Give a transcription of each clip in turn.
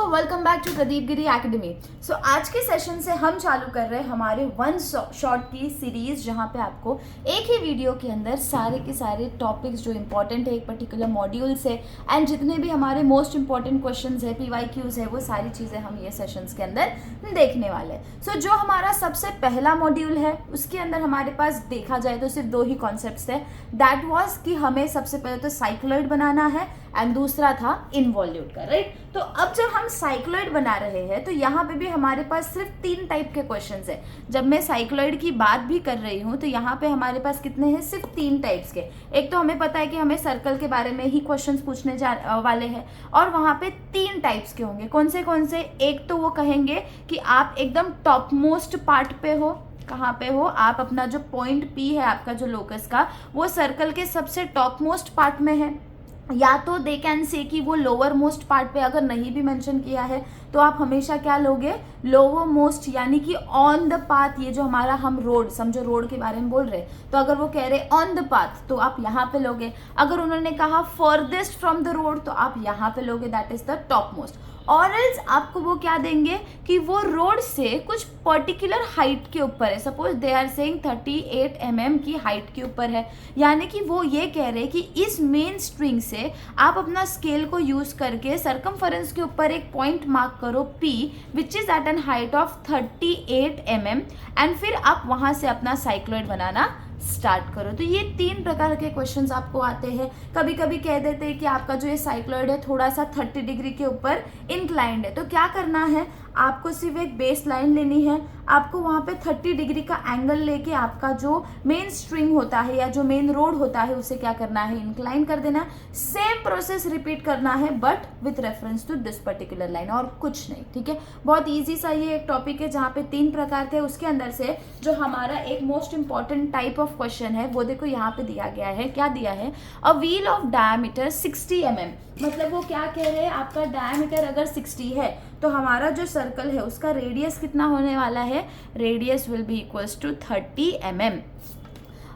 Welcome back to Pradeep Giri academy. आज के session से हम चालू कर रहे हैं हमारे वन शॉट की सीरीज, जहां पे आपको एक ही वीडियो के अंदर सारे के सारे टॉपिक्स जो इंपॉर्टेंट है एक पर्टिकुलर मॉड्यूल से एंड जितने भी हमारे मोस्ट इंपॉर्टेंट क्वेश्चंस है, PYQs है, वो सारी चीज़ें हम ये सेशंस के अंदर देखने वाले हैं। जो हमारा सबसे पहला मॉड्यूल है उसके अंदर हमारे पास देखा जाए तो सिर्फ दो ही कॉन्सेप्ट्स थे। दैट वाज कि हमें सबसे पहले तो साइक्लॉइड बनाना है एंड दूसरा था इनवॉल्यूट का, राइट। तो अब जब हम साइक्लॉइड बना रहे हैं तो यहाँ पे भी हमारे पास सिर्फ 3 टाइप के क्वेश्चंस है। जब मैं साइक्लॉइड की बात भी कर रही हूँ तो यहाँ पे हमारे पास कितने हैं, सिर्फ 3 टाइप्स के। एक तो हमें पता है कि हमें सर्कल के बारे में ही क्वेश्चंस पूछने वाले हैं और वहाँ पे 3 टाइप्स के होंगे। कौन से? एक तो वो कहेंगे कि आप एकदम टॉप मोस्ट पार्ट पे हो। कहाँ पे हो आप? अपना जो पॉइंट P है आपका जो लोकस का, वो सर्कल के सबसे टॉप मोस्ट पार्ट में है। या तो दे कैन से कि वो लोअर मोस्ट पार्ट पे, अगर नहीं भी मेंशन किया है तो आप हमेशा क्या लोगे, लोअर मोस्ट, यानी कि ऑन द पाथ। ये जो हमारा हम रोड, समझो रोड के बारे में बोल रहे हैं, तो अगर वो कह रहे ऑन द पाथ तो आप यहाँ पे लोगे। अगर उन्होंने कहा फर्देस्ट फ्रॉम द रोड तो आप यहाँ पे लोगे, that is the top most. और एल्स आपको वो क्या देंगे कि वो रोड से कुछ पर्टिकुलर हाइट के ऊपर है। Suppose they are saying 38 mm की हाइट के ऊपर है, यानी कि वो ये कह रहे हैं कि इस मेन स्ट्रिंग से आप अपना स्केल को यूज करके सरकमफरेंस के ऊपर एक पॉइंट मार्क करो P which is at an height of 38 mm and फिर आप वहां से अपना साइक्लॉइड बनाना स्टार्ट करो। तो ये 3 प्रकार के क्वेश्चंस आपको आते हैं। कभी कभी कह देते हैं कि आपका जो ये साइक्लॉइड है थोड़ा सा 30 डिग्री के ऊपर इंक्लाइंड है, तो क्या करना है, आपको सिर्फ एक बेस लाइन लेनी है। आपको वहाँ पे 30 डिग्री का एंगल लेके आपका जो मेन स्ट्रिंग होता है या जो मेन रोड होता है उसे क्या करना है, इंक्लाइन कर देना है। सेम प्रोसेस रिपीट करना है but with reference to this particular line, और कुछ नहीं, ठीक है। बहुत ईजी सा ये एक टॉपिक है जहाँ पे 3 प्रकार थे। उसके अंदर से जो हमारा एक most important type of question है वो देखो यहाँ पे दिया गया है। क्या दिया है, a wheel of diameter 60 mm। मतलब वो क्या कह रहे हैं, आपका डायमीटर अगर 60 है तो हमारा जो सर्कल है उसका रेडियस कितना होने वाला है, radius will be equals to 30 mm।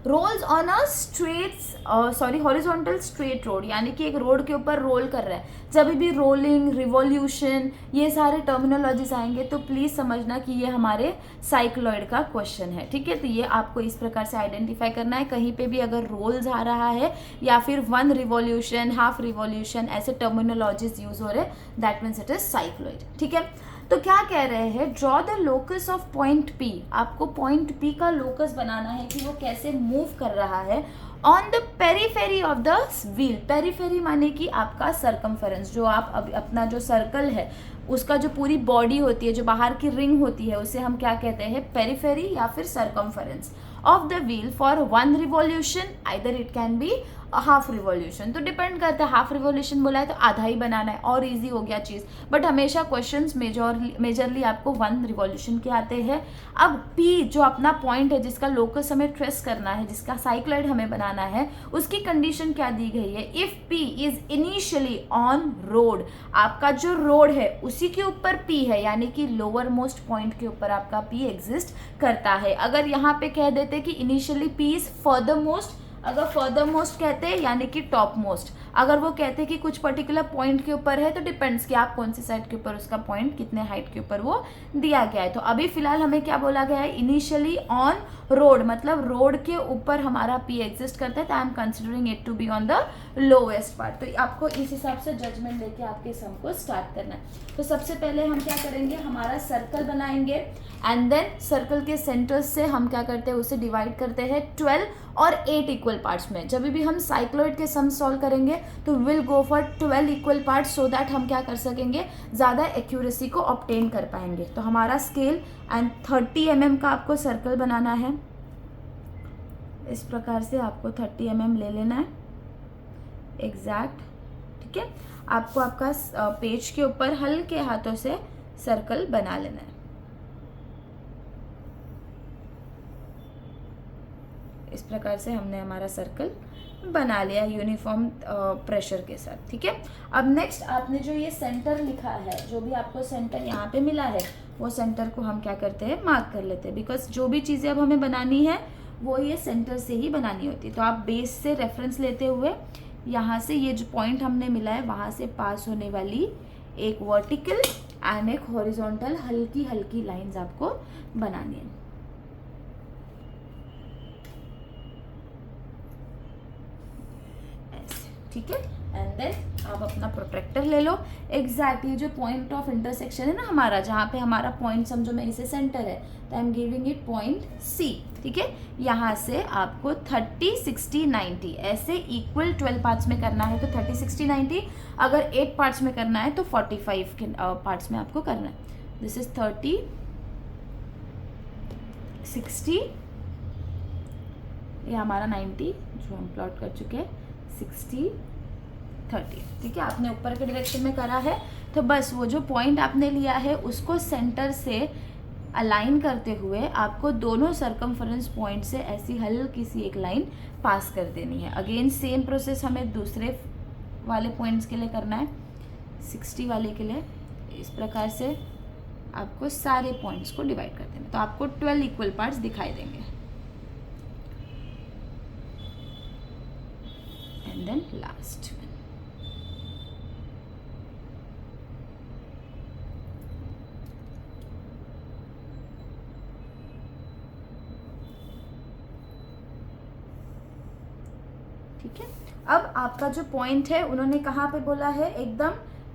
Rolls on a horizontal straight road, यानी कि एक रोड के ऊपर रोल कर रहा है। जब भी रोलिंग, रिवॉल्यूशन, ये सारे टर्मिनोलॉजीज आएंगे तो प्लीज समझना कि ये हमारे साइक्लॉइड का क्वेश्चन है, ठीक है। तो ये आपको इस प्रकार से आइडेंटिफाई करना है। कहीं पे भी अगर रोल्स आ रहा है या फिर 1 रिवॉल्यूशन, हाफ रिवॉल्यूशन, ऐसे टर्मिनोलॉजीज यूज हो रहे, that means it is cycloid, ठीक है। तो क्या कह रहे हैं, draw the locus of point P। आपको पॉइंट P का लोकस बनाना है कि वो कैसे मूव कर रहा है on the periphery of the wheel. Periphery माने कि आपका सरकमफरेंस, जो आप अभी अपना जो सर्कल है उसका जो पूरी बॉडी होती है, जो बाहर की रिंग होती है, उसे हम क्या कहते हैं, पेरीफेरी या फिर circumference of the wheel for 1 revolution, either it can be half revolution. तो डिपेंड करता है, हाफ रिवॉल्यूशन बोला है तो आधा ही बनाना है और इजी हो गया चीज़। बट हमेशा क्वेश्चंस मेजरली आपको 1 रिवॉल्यूशन के आते हैं। अब P जो अपना पॉइंट है जिसका लोकस हमें ट्रेस करना है, जिसका साइक्लॉइड हमें बनाना है, उसकी कंडीशन क्या दी गई है, if P is initially on road. आपका जो रोड है उसी के ऊपर P है, यानी कि लोअर मोस्ट पॉइंट के ऊपर आपका P एग्जिस्ट करता है। अगर यहाँ पे कह देते कि initially P is further most, अगर फर्दर मोस्ट कहते हैं यानी कि टॉप मोस्ट। अगर वो कहते हैं कि कुछ पर्टिकुलर पॉइंट के ऊपर है तो डिपेंड्स कि आप कौन सी साइड के ऊपर उसका पॉइंट कितने हाइट के ऊपर वो दिया गया है। तो अभी फिलहाल हमें क्या बोला गया है, इनिशियली ऑन रोड, मतलब रोड के ऊपर हमारा P एग्जिस्ट करता है, तो I am considering it to be on the lowest part. तो आपको इस हिसाब से जजमेंट लेके आपके सम को स्टार्ट करना है। तो सबसे पहले हम क्या करेंगे, हमारा सर्कल बनाएंगे एंड देन सर्कल के सेंटर से हम क्या करते हैं, उसे डिवाइड करते हैं 12 और 8 इक्वल पार्ट्स में। जब भी हम साइक्लॉइड के सम सॉल्व करेंगे तो will go for 12 equal parts, so that हम क्या कर सकेंगे, ज़्यादा एक्यूरेसी को ऑब्टेन कर पाएंगे। तो हमारा स्केल एंड 30 mm का आपको सर्कल बनाना है। इस प्रकार से आपको 30 mm ले लेना है एग्जैक्ट, ठीक है। आपको आपका पेज के ऊपर हल्के हाथों से सर्कल बना लेना है। इस प्रकार से हमने हमारा सर्कल बना लिया यूनिफॉर्म प्रेशर के साथ, ठीक है। अब नेक्स्ट आपने जो ये सेंटर लिखा है, जो भी आपको सेंटर यहाँ पे मिला है, वो सेंटर को हम क्या करते हैं, मार्क कर लेते हैं। बिकॉज जो भी चीज़ें अब हमें बनानी है वो ये सेंटर से ही बनानी होती है। तो आप बेस से रेफरेंस लेते हुए यहाँ से ये जो पॉइंट हमने मिला है वहाँ से पास होने वाली एक वर्टिकल एंड एक हॉरिजॉन्टल हल्की हल्की लाइंस आपको बनानी है। ऐसे, ठीक है। एंड देन आप अपना प्रोट्रैक्टर ले लो। एग्जैक्टली जो पॉइंट ऑफ इंटरसेक्शन है ना हमारा, जहाँ पे हमारा पॉइंट समझो मैं इसे सेंटर है, तो I am giving it point C, ठीक है। यहाँ से आपको 30, 60, 90 ऐसे इक्वल 12 पार्ट्स में करना है, तो 30, 60, 90। अगर 8 पार्ट्स में करना है तो 45 के पार्ट्स में आपको करना है। दिस इज 30, 60, ये हमारा 90 जो हम प्लॉट कर चुके हैं, 60, 30, ठीक है। आपने ऊपर के डायरेक्शन में करा है, तो बस वो जो पॉइंट आपने लिया है उसको सेंटर से अलाइन करते हुए आपको दोनों सर्कमफरेंस पॉइंट से ऐसी हल्की सी एक लाइन पास कर देनी है। अगेन सेम प्रोसेस हमें दूसरे वाले पॉइंट्स के लिए करना है, 60 वाले के लिए। इस प्रकार से आपको सारे पॉइंट्स को डिवाइड कर देना, तो आपको 12 इक्वल पार्ट्स दिखाई देंगे। एंड देन लास्ट, ठीक है। अब आपका जो पॉइंट है उन्होंने कहाँ पे बोला है, एकदम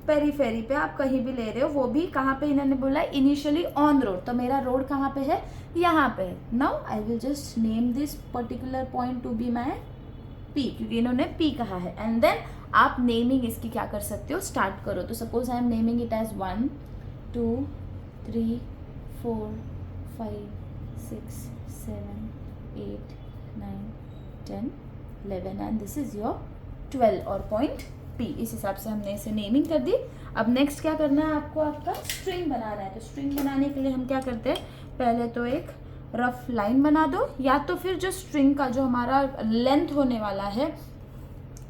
पेरीफेरी पे, आप कहीं भी ले रहे हो, वो भी कहाँ पे इन्होंने बोला है, इनिशियली ऑन रोड। तो मेरा रोड कहाँ पे है, यहाँ पे है। Now I will just name this particular point to be my P, क्योंकि इन्होंने पी कहा है। एंड देन आप नेमिंग इसकी क्या कर सकते हो, स्टार्ट करो। तो suppose I am naming it as 1, 2, 3, 4, 5, 6, 7, 8, 9, 10, 11 and this is your 12 और पॉइंट पी। इस हिसाब से हमने इसे नेमिंग कर दी। अब नेक्स्ट क्या करना है आपको, आपका स्ट्रिंग बनाना है। तो स्ट्रिंग बनाने के लिए हम क्या करते हैं, पहले तो एक रफ लाइन बना दो, या तो फिर जो स्ट्रिंग का जो हमारा लेंथ होने वाला है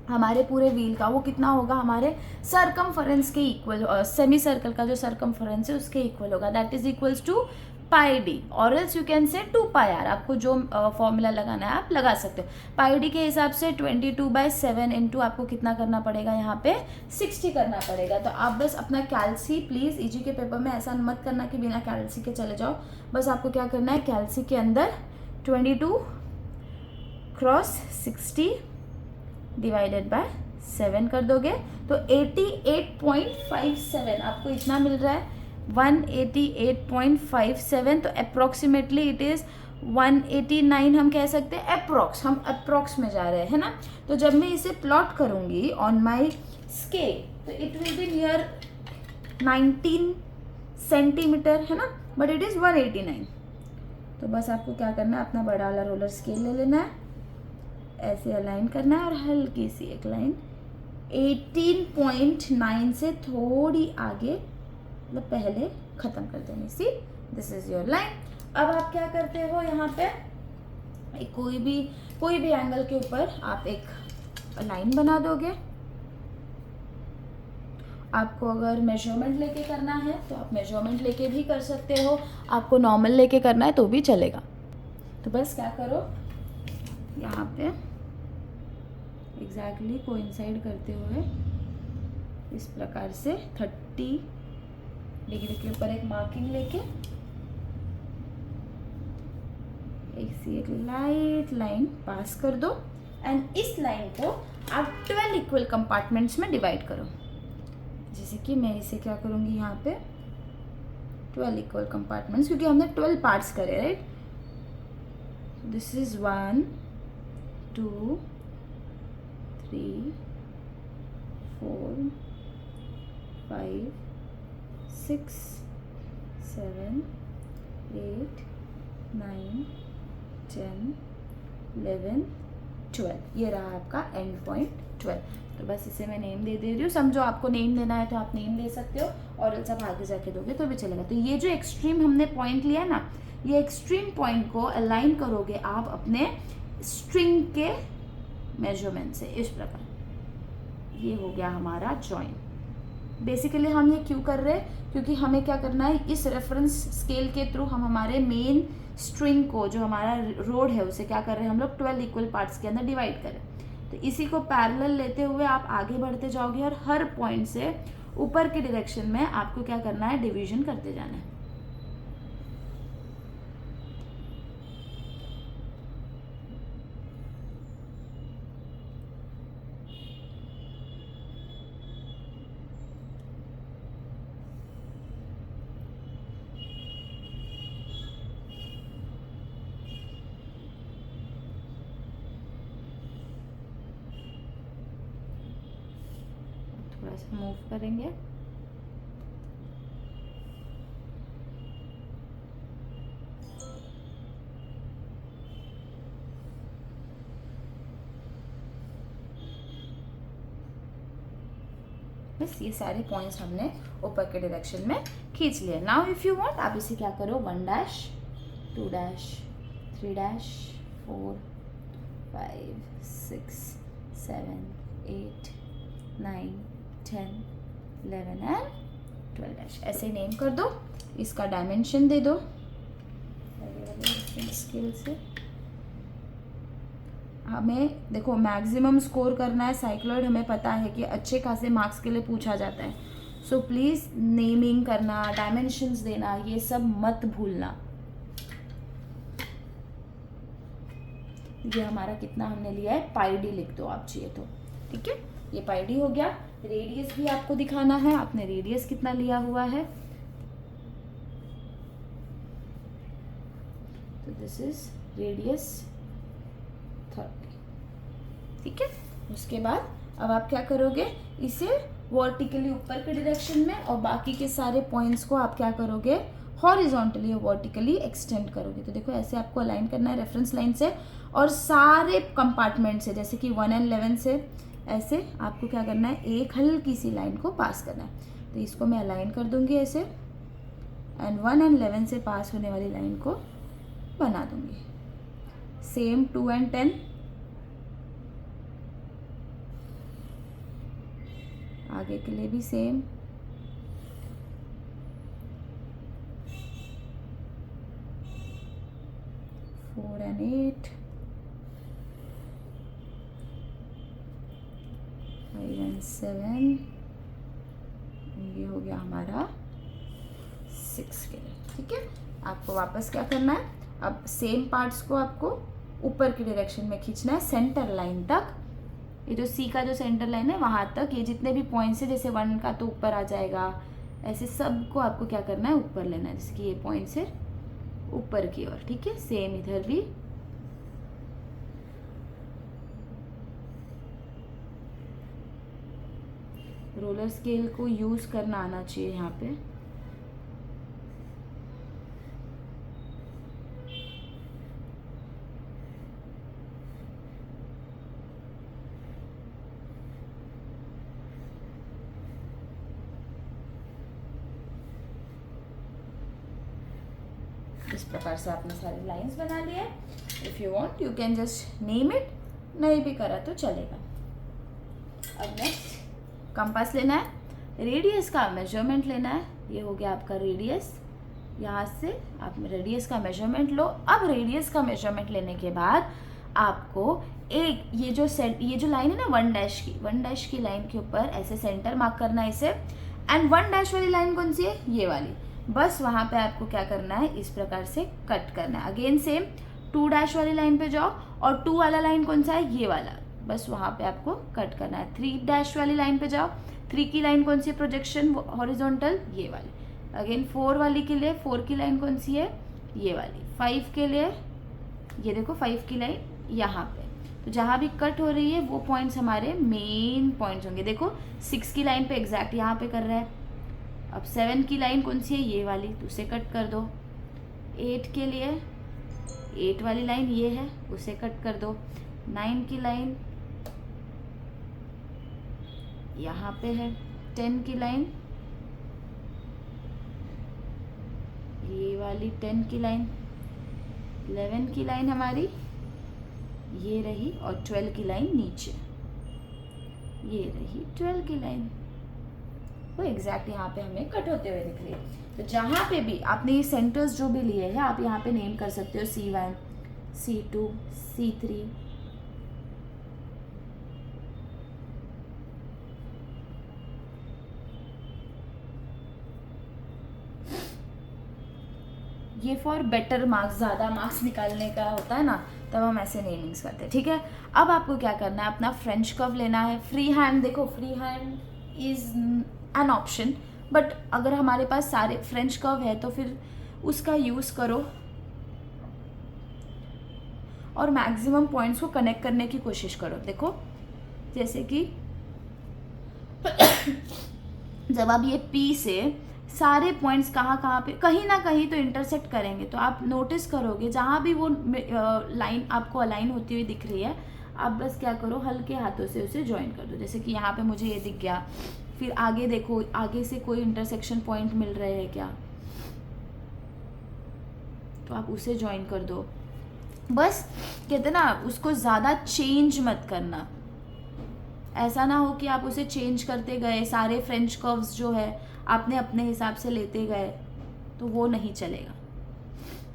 हमारे पूरे व्हील का, वो कितना होगा, हमारे सरकमफरेंस के इक्वल, सेमी सर्कल का जो सरकमफरेंस है उसके इक्वल होगा। That is equals to pi d, और else you can say 2 pi are. आपको जो फॉर्मूला लगाना है आप लगा सकते हो। पाई डी के हिसाब से 22/7 इंटू आपको कितना करना पड़ेगा, यहाँ पे 60 करना पड़ेगा। तो आप बस अपना कैल्सी, प्लीज़ ईजी के पेपर में ऐसा मत करना कि बिना कैल्सी के चले जाओ। बस आपको क्या करना है, कैल्सी के अंदर 22 क्रॉस 60 डिवाइडेड बाय 7 कर दोगे तो 88.57 आपको इतना मिल रहा है, 188.57। तो अप्रॉक्सीमेटली इट इज़ 189 हम कह सकते हैं, अप्रॉक्स, हम अप्रॉक्स में जा रहे हैं ना। तो जब मैं इसे प्लॉट करूंगी ऑन माई स्केल तो it will be near 19 centimetre, है ना, बट इट इज़ 189। तो बस आपको क्या करना है, अपना बड़ा वाला रोलर स्केल ले लेना है, ऐसे अलाइन करना है और हल्की सी एक लाइन 18.9 से थोड़ी आगे, मतलब पहले ख़त्म कर देनी। सी, दिस इज़ योर लाइन। अब आप क्या करते हो, यहाँ पे कोई भी एंगल के ऊपर आप एक लाइन बना दोगे। आपको अगर मेजरमेंट लेके करना है तो आप मेजरमेंट लेके भी कर सकते हो, आपको नॉर्मल लेके करना है तो भी चलेगा। तो बस क्या करो, यहाँ पे एग्जैक्टली कोइंसाइड करते हुए इस प्रकार से 30 डिग्री के ऊपर एक मार्किंग लेके एक लाइट लाइन पास कर दो एंड इस लाइन को आप 12 इक्वल कंपार्टमेंट्स में डिवाइड करो। जैसे कि मैं इसे क्या करूँगी, यहाँ पे 12 इक्वल कंपार्टमेंट्स, क्योंकि हमने 12 पार्ट्स करे, राइट। This is 1, 2, 3, 4, 5, 6, 7, 8, 9, 10, 11, 12। ये रहा आपका एंड पॉइंट 12। तो बस इसे मैं नेम दे रही हूँ, समझो आपको नेम देना है तो आप नेम दे सकते हो, और जब आगे जाके दोगे तो भी चलेगा। तो ये जो एक्सट्रीम हमने पॉइंट लिया ना, ये एक्सट्रीम पॉइंट को अलाइन करोगे आप अपने स्ट्रिंग के मेजरमेंट से, इस प्रकार। ये हो गया हमारा जॉइन। बेसिकली हम ये क्यों कर रहे हैं, क्योंकि हमें क्या करना है, इस रेफरेंस स्केल के थ्रू हम हमारे मेन स्ट्रिंग को, जो हमारा रोड है, उसे क्या कर रहे हैं हम लोग 12 इक्वल पार्ट्स के अंदर डिवाइड करें। तो इसी को पैरेलल लेते हुए आप आगे बढ़ते जाओगे और हर पॉइंट से ऊपर के डायरेक्शन में आपको क्या करना है, डिवीजन करते जाना है। थोड़ा सा मूव करेंगे। बस ये सारे पॉइंट्स हमने ऊपर के डायरेक्शन में खींच लिए। नाउ इफ यू वांट आप इसे क्या करो, 1 dash 2 dash 3 dash 4 5 6 7 8 9 10 11 and 12 dash ऐसे नेम कर दो। इसका डायमेंशन दे दो स्केल से। हमें देखो मैक्सिमम स्कोर करना है साइक्लॉइड, हमें पता है कि अच्छे खासे मार्क्स के लिए पूछा जाता है। सो प्लीज़ नेमिंग करना, डायमेंशंस देना, ये सब मत भूलना। ये हमारा कितना हमने लिया है, पाई डी लिख दो आप चाहिए तो, ठीक है। ये पाई डी हो गया। रेडियस भी आपको दिखाना है, आपने रेडियस कितना लिया हुआ है। तो दिस इज रेडियस 30, ठीक है। उसके बाद अब आप क्या करोगे, इसे वर्टिकली ऊपर के डायरेक्शन में और बाकी के सारे पॉइंट्स को आप क्या करोगे, हॉरिजॉन्टली और वर्टिकली एक्सटेंड करोगे। तो देखो ऐसे आपको अलाइन करना है रेफरेंस लाइन से, और सारे कंपार्टमेंट से जैसे कि 1 एंड 11 से ऐसे आपको क्या करना है, एक हल्की सी लाइन को पास करना है। तो इसको मैं अलाइन कर दूंगी ऐसे, एंड 1 एंड 11 से पास होने वाली लाइन को बना दूंगी। सेम 2 एंड 10, आगे के लिए भी सेम। फोर एंड 8, 5 एंड 7, ये हो गया हमारा 6 के लिए, ठीक है। आपको वापस क्या करना है, अब सेम पार्ट्स को आपको ऊपर की डायरेक्शन में खींचना है सेंटर लाइन तक। ये जो सी का जो सेंटर लाइन है वहाँ तक, ये जितने भी पॉइंट्स है, जैसे 1 का तो ऊपर आ जाएगा, ऐसे सबको आपको क्या करना है, ऊपर लेना है। जैसे कि ये पॉइंट्स है ऊपर की ओर, ठीक है। सेम इधर भी। रोलर स्केल को यूज करना आना चाहिए यहाँ पे। इस प्रकार से आपने सारी लाइंस बना लिए। If you want you can just name it, नहीं भी करा तो चलेगा। अब नेक्स्ट कंपास लेना है, रेडियस का मेजरमेंट लेना है। ये हो गया आपका रेडियस, यहाँ से आप रेडियस का मेजरमेंट लो। अब रेडियस का मेजरमेंट लेने के बाद आपको एक ये जो लाइन है ना 1 डैश की लाइन के ऊपर ऐसे सेंटर मार्क करना है इसे। एंड 1 डैश वाली लाइन कौन सी है, ये वाली। बस वहाँ पे आपको क्या करना है, इस प्रकार से कट करना है। अगेन सेम 2 डैश वाली लाइन पे जाओ, और 2 वाला लाइन कौन सा है, ये वाला। बस वहाँ पे आपको कट करना है। 3 डैश वाली लाइन पे जाओ, 3 की लाइन कौन सी है, प्रोजेक्शन हॉरिजॉन्टल, ये वाली। अगेन 4 वाली के लिए 4 की लाइन कौन सी है, ये वाली। 5 के लिए ये देखो 5 की लाइन यहाँ पे। तो जहाँ भी कट हो रही है वो पॉइंट्स हमारे मेन पॉइंट्स होंगे। देखो 6 की लाइन पे एग्जैक्ट यहाँ पे कर रहा है। अब 7 की लाइन कौन सी है, ये वाली, तो उसे कट कर दो। 8 के लिए 8 वाली लाइन ये है, उसे कट कर दो। 9 की लाइन यहाँ पे है। 10 की लाइन ये वाली 10 की लाइन। 11 की लाइन हमारी ये रही, और 12 की लाइन नीचे, ये रही 12 की लाइन। वो एग्जैक्ट यहाँ पे हमें कट होते हुए दिख रही है। तो जहाँ पे भी आपने ये सेंटर्स जो भी लिए हैं आप यहाँ पे नेम कर सकते हो, C1, C2, C3, ये फॉर बेटर मार्क्स, ज़्यादा मार्क्स निकालने का होता है ना, तब हम ऐसे नेमिंग्स करते हैं, ठीक है। अब आपको क्या करना है, अपना फ्रेंच कर्व लेना है। फ्री हैंड, देखो free hand is an option, but अगर हमारे पास सारे फ्रेंच कर्व है तो फिर उसका यूज़ करो और मैक्सिमम पॉइंट्स को कनेक्ट करने की कोशिश करो। देखो जैसे कि जब आप ये P से सारे पॉइंट्स कहाँ पे कहीं ना कहीं तो इंटरसेक्ट करेंगे, तो आप नोटिस करोगे जहाँ भी वो लाइन आपको अलाइन होती हुई दिख रही है, आप बस क्या करो, हल्के हाथों से उसे ज्वाइन कर दो। जैसे कि यहाँ पे मुझे ये दिख गया, फिर आगे देखो आगे से कोई इंटरसेक्शन पॉइंट मिल रहे हैं क्या, तो आप उसे ज्वाइन कर दो। बस कहते ना उसको ज़्यादा चेंज मत करना, ऐसा ना हो कि आप उसे चेंज करते गए, सारे फ्रेंच कर्व्स जो है आपने अपने हिसाब से लेते गए, तो वो नहीं चलेगा।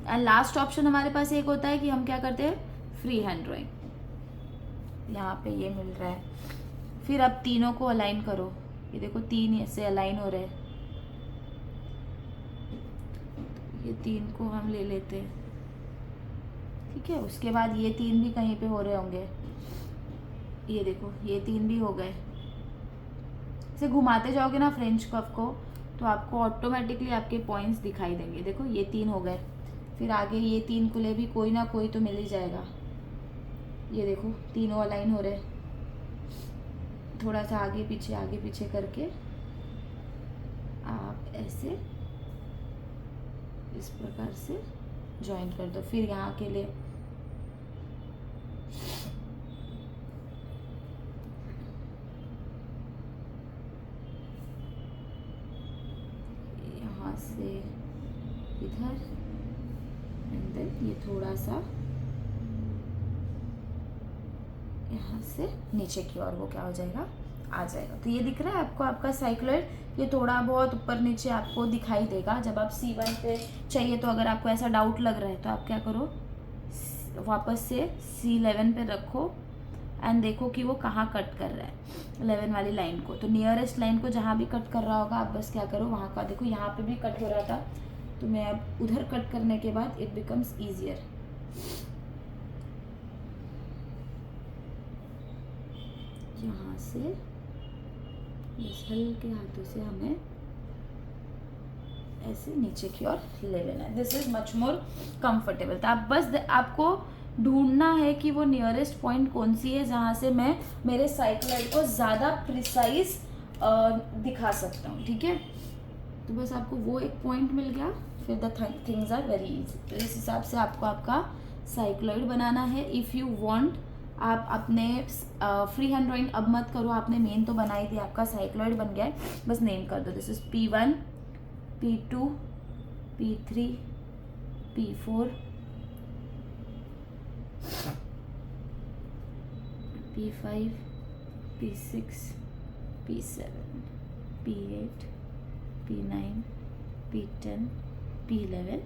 एंड लास्ट ऑप्शन हमारे पास एक होता है कि हम क्या करते हैं, फ्री हैंड ड्राइंग। यहाँ पे ये मिल रहा है, फिर अब तीनों को अलाइन करो। ये देखो 3 ऐसे अलाइन हो रहे हैं, ये 3 को हम ले लेते हैं, ठीक है। उसके बाद ये 3 भी कहीं पे हो रहे होंगे, ये देखो ये 3 भी हो गए। इसे घुमाते जाओगे ना फ्रेंच कर्व को, तो आपको ऑटोमेटिकली आपके पॉइंट्स दिखाई देंगे। देखो ये 3 हो गए, फिर आगे ये 3 को ले भी कोई ना कोई तो मिल ही जाएगा। ये देखो तीनों अलाइन हो रहे, थोड़ा सा आगे पीछे करके आप ऐसे इस प्रकार से ज्वाइन कर दो। फिर यहाँ के लिए यहाँ से इधर, एंड देन ये थोड़ा सा यहाँ से नीचे की ओर वो क्या हो जाएगा, आ जाएगा। तो ये दिख रहा है आपको आपका साइक्लॉइड। ये थोड़ा बहुत ऊपर नीचे आपको दिखाई देगा जब आप C1 पे चाहिए। तो अगर आपको ऐसा डाउट लग रहा है तो आप क्या करो, वापस से C11 पे रखो एंड देखो कि वो कहाँ कट कर रहा है 11 वाली लाइन को। तो नियरेस्ट लाइन को जहाँ भी कट कर रहा होगा आप बस क्या करो, वहाँ का देखो यहाँ पे भी कट हो रहा था, तो मैं अब उधर कट करने के बाद इट बिकम्स ईजियर। यहाँ से इस हल्के हाथों से हमें ऐसे नीचे की ओर ले लेना है। This is much more comfortable. तो आप बस आपको ढूंढना है कि वो नियरेस्ट पॉइंट कौन सी है जहाँ से मैं मेरे साइक्लॉइड को ज़्यादा प्रिसाइज दिखा सकता हूँ, ठीक है। तो बस आपको वो एक पॉइंट मिल गया, फिर the things are very easy. तो इस हिसाब से आपको आपका साइक्लॉइड बनाना है। इफ़ यू वांट आप अपने फ्री हैंड ड्राइंग अब मत करो, आपने मेन तो बना ही दिया, आपका साइक्लॉइड बन गया है, बस नेम कर दो। This is P1, P2, P3, P4, P5, P6, P7, P8, P9, P10, P11,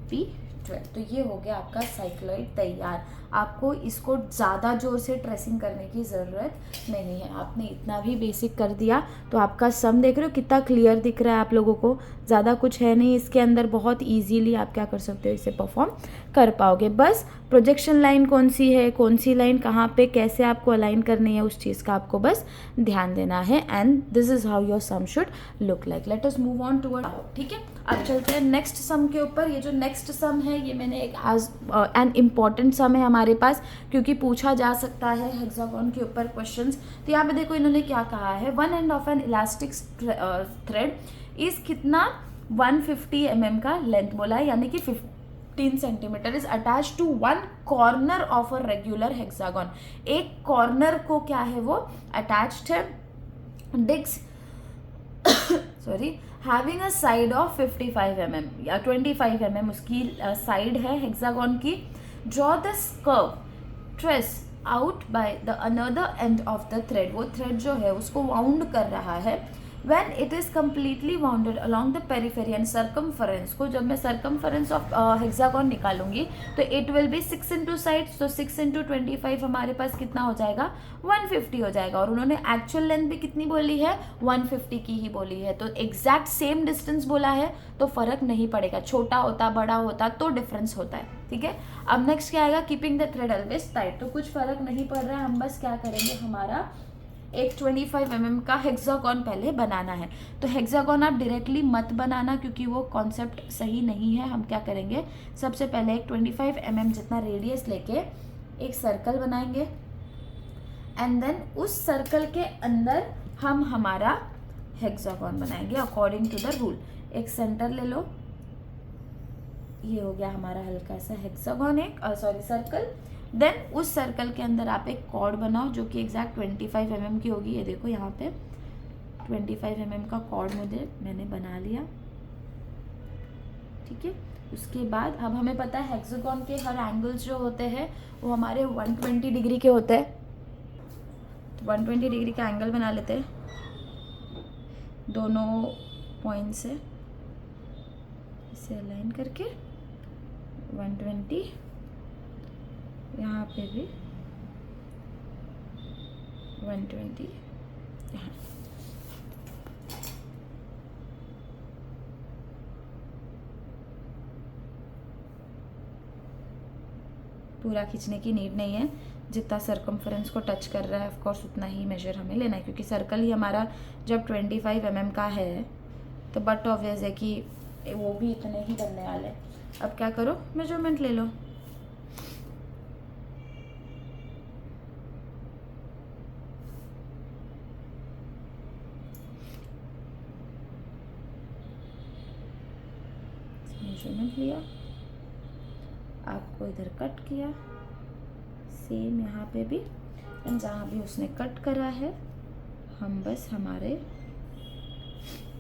P12। तो ये हो गया आपका साइक्लॉइड तैयार। आपको इसको ज़्यादा जोर से ट्रेसिंग करने की ज़रूरत नहीं है, आपने इतना भी बेसिक कर दिया तो आपका सम देख रहे हो कितना क्लियर दिख रहा है आप लोगों को। ज़्यादा कुछ है नहीं इसके अंदर, बहुत इजीली आप क्या कर सकते हो, इसे परफॉर्म कर पाओगे। बस प्रोजेक्शन लाइन कौन सी है, कौन सी लाइन कहाँ पे कैसे आपको अलाइन करनी है, उस चीज़ का आपको बस ध्यान देना है। And this is how your sum should look like. Let us move on toward, ठीक है। अब चलते हैं नेक्स्ट सम के ऊपर। ये जो नेक्स्ट सम है ये मैंने एक एज एन इम्पॉर्टेंट सम है हमारे पास, क्योंकि पूछा जा सकता है हेक्सागोन के ऊपर क्वेश्चंस। तो यहाँ पे देखो इन्होंने क्या कहा है, one end of N elastic thread is कितना 150 mm का लेंथ बोला है, यानी कि 15 centimeter is attach to one corner of a regular hexagon. एक कॉर्नर को क्या है वो अटैच्ड है, disc sorry having a side of 55 mm या 25 mm उसकी साइड है हेक्सागोन की। Draw the curve trace out by the another end of the thread. वो थ्रेड जो है उसको वाउंड कर रहा है when it is completely bounded along the periphery and circumference को जब मैं सर्कमफरेंस ऑफ हेक्सागोन निकालूंगी तो it will be 6 into sides, तो 6 इंटू 25 हमारे पास कितना हो जाएगा 150 हो जाएगा। और उन्होंने एक्चुअल लेंथ भी कितनी बोली है 150 की ही बोली है, तो एग्जैक्ट सेम डिस्टेंस बोला है तो फर्क नहीं पड़ेगा, छोटा होता बड़ा होता तो डिफरेंस होता है, ठीक है। अब नेक्स्ट क्या आएगा, keeping the thread always tight, तो कुछ फर्क नहीं पड़ रहा है, हम बस क्या करेंगे, हमारा एक 25 mm का हेक्सागोन पहले बनाना है। तो हेक्सागोन आप डायरेक्टली मत बनाना क्योंकि वो कॉन्सेप्ट सही नहीं है। हम क्या करेंगे, सबसे पहले एक 25 mm जितना रेडियस लेके एक सर्कल बनाएंगे एंड देन उस सर्कल के अंदर हम हमारा हेक्सागोन बनाएंगे अकॉर्डिंग टू द रूल। एक सेंटर ले लो, ये हो गया हमारा हल्का सा हेक्सागोन, एक सर्कल। देन उस सर्कल के अंदर आप एक कॉर्ड बनाओ जो कि एग्जैक्ट 25 mm की होगी। ये देखो यहाँ पे 25 mm का कॉर्ड मैंने बना लिया, ठीक है। उसके बाद अब हमें पता है हेक्सागोन के हर एंगल्स जो होते हैं वो हमारे 120 डिग्री के होते हैं, तो 120 डिग्री का एंगल बना लेते हैं दोनों पॉइंट से, इसे अलाइन करके 120, यहाँ पे भी 120 यहाँ। पूरा खींचने की नीड नहीं है, जितना सर्कमफरेंस को टच कर रहा है ऑफ कोर्स उतना ही मेजर हमें लेना है, क्योंकि सर्कल ही हमारा जब 25 mm का है तो बट ऑब्वियस है कि वो भी इतने ही बनने वाले हैं। अब क्या करो, मेजरमेंट ले लो। मेजरमेंट लिया, आपको इधर कट किया, सेम यहाँ पे भी, एंड जहाँ भी उसने कट करा है हम बस हमारे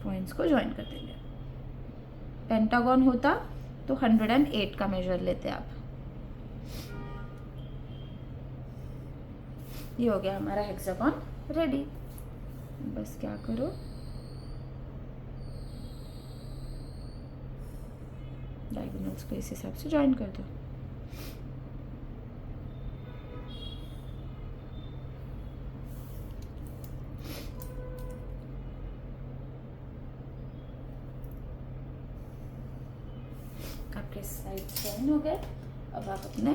पॉइंट्स को ज्वाइन कर देंगे। पेंटागन होता तो 108 का मेजर लेते आप। ये हो गया हमारा हेक्सागन रेडी। बस क्या करो, डायगोनल्स को इस हिसाब से ज्वाइन कर दो। आपके साइड ज्वाइन हो गए। अब आप अपने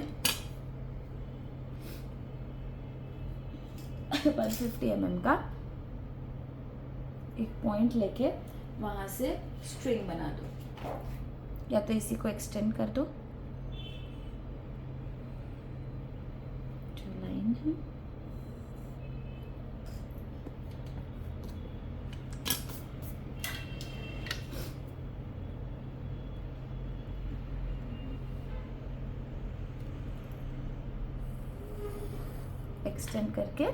150 mm का एक पॉइंट लेके वहां से स्ट्रिंग बना दो, या तो इसी को एक्सटेंड कर दो, जो लाइन है एक्सटेंड करके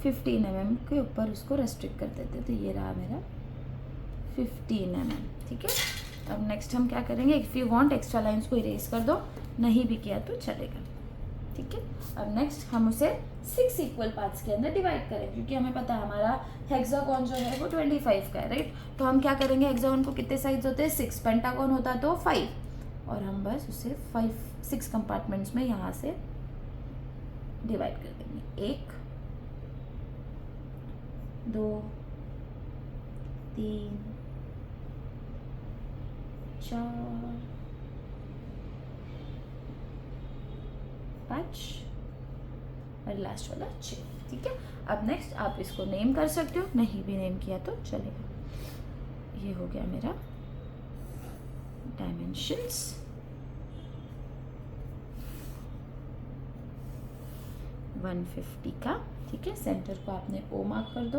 15 mm के ऊपर उसको रेस्ट्रिक्ट कर देते। तो ये रहा मेरा 15 mm, ठीक है। अब नेक्स्ट हम क्या करेंगे, if you want extra lines को इरेज कर दो, नहीं भी किया तो चलेगा, ठीक है। अब नेक्स्ट हम उसे 6 इक्वल पार्ट्स के अंदर डिवाइड करें, क्योंकि हमें पता है हमारा हेक्सागोन जो है वो 25 का है, राइट। तो हम क्या करेंगे, हेक्सागोन को कितने साइड्स होते हैं 6, पेंटागन होता तो 5, और हम बस उसे 6 कंपार्टमेंट्स में यहाँ से डिवाइड कर देंगे। 1 2 3 4 5 और लास्ट वाला 6, ठीक है। अब नेक्स्ट आप इसको नेम कर सकते हो, नहीं भी नेम किया तो चलेगा। ये हो गया मेरा डायमेंशंस। वन 150 का, ठीक है। सेंटर को आपने O मार्क कर दो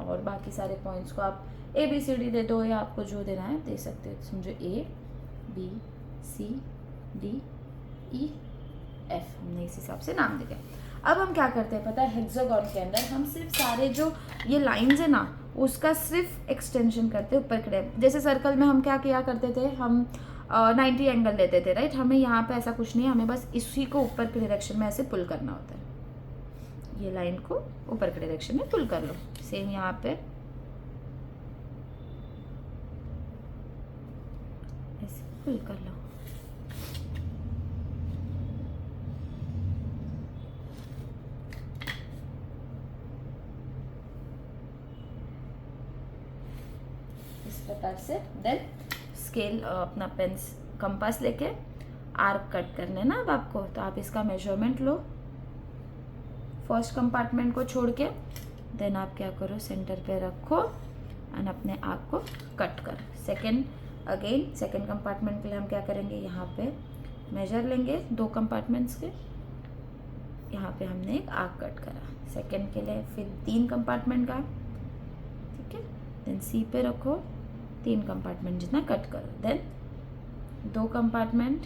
और बाकी सारे पॉइंट्स को आप ABCD दे दो, या आपको जो देना है दे सकते हो। समझो A B C D E F, हमने इस हिसाब से नाम दिया। अब हम क्या करते हैं पता है, हेक्सागोन के अंदर हम सिर्फ सारे जो ये लाइंस है ना उसका सिर्फ एक्सटेंशन करते हैं ऊपर खड़े। जैसे सर्कल में हम क्या किया करते थे, हम 90 एंगल लेते थे, राइट। हमें यहाँ पे ऐसा कुछ नहीं है, हमें बस इसी को ऊपर के डायरेक्शन में ऐसे पुल करना होता है। ये लाइन को ऊपर के डायरेक्शन में पुल कर लो। सेम यहाँ पे पुल कर लो। इस प्रकार से देन स्केल अपना पेन कंपास लेके आर्क कट करने ना अब आपको, तो आप इसका मेजरमेंट लो फर्स्ट कंपार्टमेंट को छोड़ के, देन आप क्या करो सेंटर पे रखो एंड अपने आर्क को कट करो। सेकेंड कंपार्टमेंट के लिए हम क्या करेंगे, यहाँ पे मेजर लेंगे 2 कंपार्टमेंट्स के, यहाँ पे हमने एक आर्क कट करा। सेकेंड के लिए फिर 3 कंपार्टमेंट का, ठीक है, देन सी पे रखो 3 कंपार्टमेंट जितना कट करो, देन 2 कंपार्टमेंट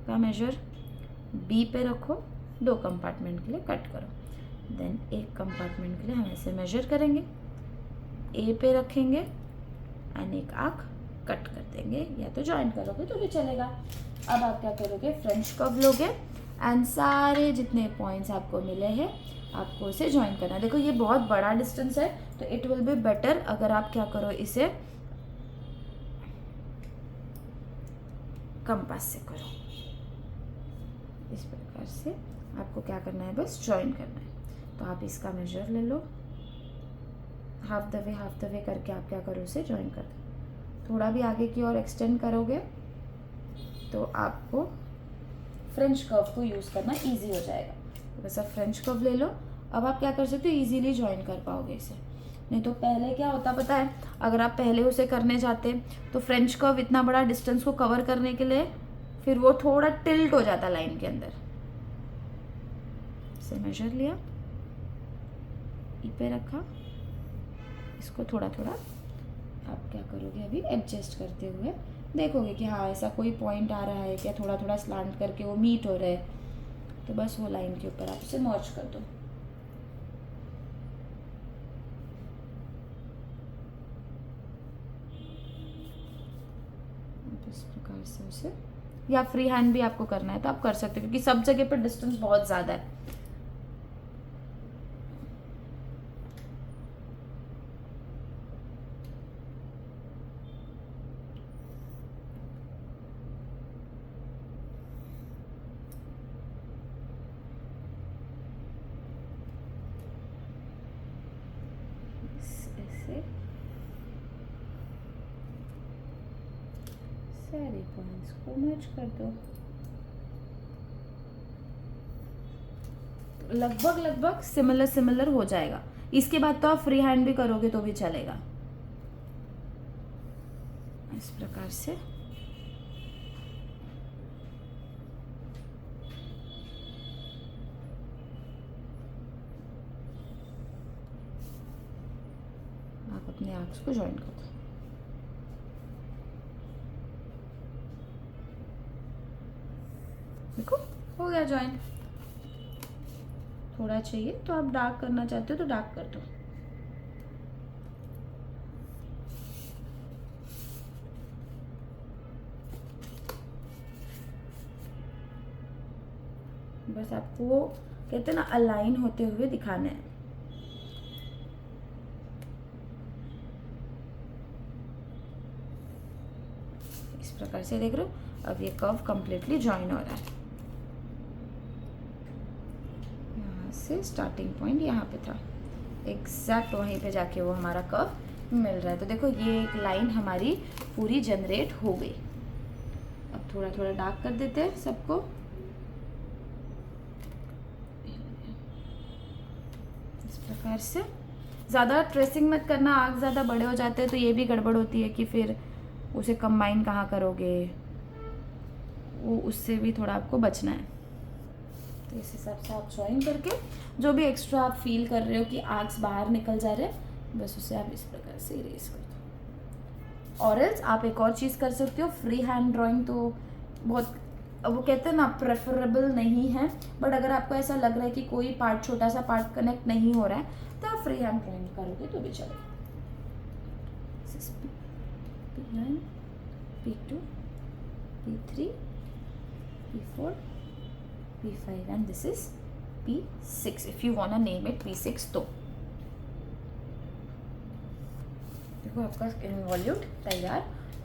का मेजर बी पे रखो 2 कंपार्टमेंट के लिए कट करो, देन 1 कंपार्टमेंट के लिए हम ऐसे मेजर करेंगे, ए पे रखेंगे एंड एक आर्क कट कर देंगे, या तो ज्वाइन करोगे तो भी चलेगा। अब आप क्या करोगे, फ्रेंच कर्व लोगे एंड सारे जितने पॉइंट्स आपको मिले हैं आपको इसे ज्वाइन करना है। देखो ये बहुत बड़ा डिस्टेंस है तो इट विल बी बेटर अगर आप क्या करो, इसे कंपास से करो। इस प्रकार से आपको क्या करना है, बस ज्वाइन करना है। तो आप इसका मेजर ले लो, हाफ द वे करके आप क्या करो, उसे ज्वाइन कर दो। थोड़ा भी आगे की ओर एक्सटेंड करोगे तो आपको फ्रेंच कर्व को यूज़ करना इजी हो जाएगा। तो बस आप फ्रेंच कर्व ले लो। अब आप क्या कर सकते हो, इजीली ज्वाइन कर पाओगे इसे। नहीं तो पहले क्या होता पता है, अगर आप पहले उसे करने जाते तो फ्रेंच कर्व इतना बड़ा डिस्टेंस को कवर करने के लिए फिर वो थोड़ा टिल्ट हो जाता लाइन के अंदर। इसे मेजर लिया, ई पे रखा, इसको थोड़ा थोड़ा आप क्या करोगे, अभी एडजस्ट करते हुए देखोगे कि हाँ ऐसा कोई पॉइंट आ रहा है क्या, थोड़ा थोड़ा स्लांट करके वो मीट हो रहा है, तो बस वो लाइन के ऊपर आप इसे मर्ज कर दो। इस प्रकार से उसे, या फ्री हैंड भी आपको करना है तो आप कर सकते हो क्योंकि सब जगह पर डिस्टेंस बहुत ज़्यादा है। ऐसे सारे पॉइंट्स को मर्ज कर दो। लगभग सिमिलर हो जाएगा। इसके बाद तो आप फ्री हैंड भी करोगे तो भी चलेगा। इस प्रकार से आप अपने आर्क्स को ज्वाइन कर दो। देखो हो गया ज्वाइन। थोड़ा चाहिए तो आप डार्क करना चाहते हो तो डार्क कर दो। बस आपको कहते हैं ना अलाइन होते हुए दिखाना है। इस प्रकार से देख रहे हो, अब ये कर्व कंप्लीटली ज्वाइन हो रहा है। यहाँ से स्टार्टिंग पॉइंट यहाँ पे था, एग्जैक्ट वहीं पे जाके वो हमारा कर्व मिल रहा है। तो देखो ये एक लाइन हमारी पूरी जनरेट हो गई। अब थोड़ा थोड़ा डार्क कर देते हैं सबको। इस प्रकार से ज़्यादा ट्रेसिंग मत करना, आग ज़्यादा बड़े हो जाते हैं तो ये भी गड़बड़ होती है कि फिर उसे कंबाइन कहाँ करोगे, वो उससे भी थोड़ा आपको बचना है। तो इस हिसाब से आप ज्वाइन करके जो भी एक्स्ट्रा आप फील कर रहे हो कि आर्क्स बाहर निकल जा रहे हैं, बस उसे आप इस प्रकार से इरेज कर दो। और एल्स आप एक और चीज़ कर सकते हो, फ्री हैंड ड्राइंग तो बहुत वो कहते हैं ना प्रेफरेबल नहीं है, बट अगर आपको ऐसा लग रहा है कि कोई पार्ट छोटा सा पार्ट कनेक्ट नहीं हो रहा है तो आप फ्री हैंड ड्राइंग करोगे तो भी चलेगा। P1, P2, P3, P4, P5 and this is P6 if you wanna name it P6। तो देखो आपका इन्वॉल्यूट तैयार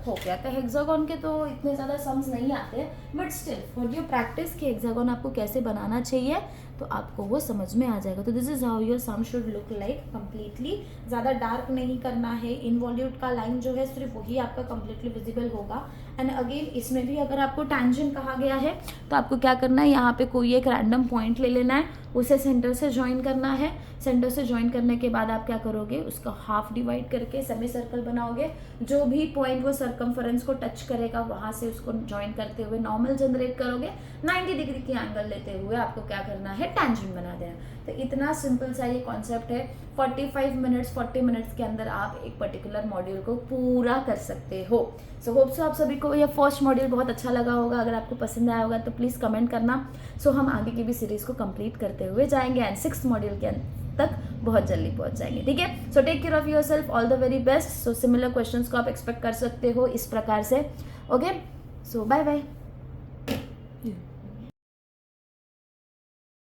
हो गया। तो हेक्सागोन के तो इतने ज़्यादा सम्स नहीं आते, but still for your practice कि हेक्सागोन आपको कैसे बनाना चाहिए तो आपको वो समझ में आ जाएगा। तो this is how your sum should look like completely. ज़्यादा डार्क नहीं करना है, इनवॉल्यूट का लाइन जो है सिर्फ वही आपका कंप्लीटली विजिबल होगा। एंड अगेन इसमें भी अगर आपको टेंजेंट कहा गया है तो आपको क्या करना है, यहाँ पे कोई एक रैंडम पॉइंट ले लेना है, उसे सेंटर से ज्वाइन करना है। सेंटर से ज्वाइन करने के बाद आप क्या करोगे, उसका हाफ डिवाइड करके सेमी सर्कल बनाओगे। जो भी पॉइंट वो सर्कमफरेंस को टच करेगा वहाँ से उसको ज्वाइन करते हुए नॉर्मल जनरेट करोगे। 90 डिग्री की एंगल लेते हुए आपको क्या करना है, टेंजेंट बना देना। तो इतना सिंपल सा ये कॉन्सेप्ट है। 40 मिनट्स के अंदर आप एक पर्टिकुलर मॉड्यूल को पूरा कर सकते हो। सो होप सो आप सभी को ये फर्स्ट मॉड्यूल बहुत अच्छा लगा होगा। अगर आपको पसंद आया होगा तो प्लीज़ कमेंट करना। सो हम आगे की भी सीरीज़ को कंप्लीट करते हुए जाएंगे एंड 6th मॉड्यूल के तक बहुत जल्दी पहुंच जाएंगे, ठीक है। So take care of yourself, all the very best. So similar questions को आप एक्सपेक्ट कर सकते हो इस प्रकार से, ओके। सो बाय बाय।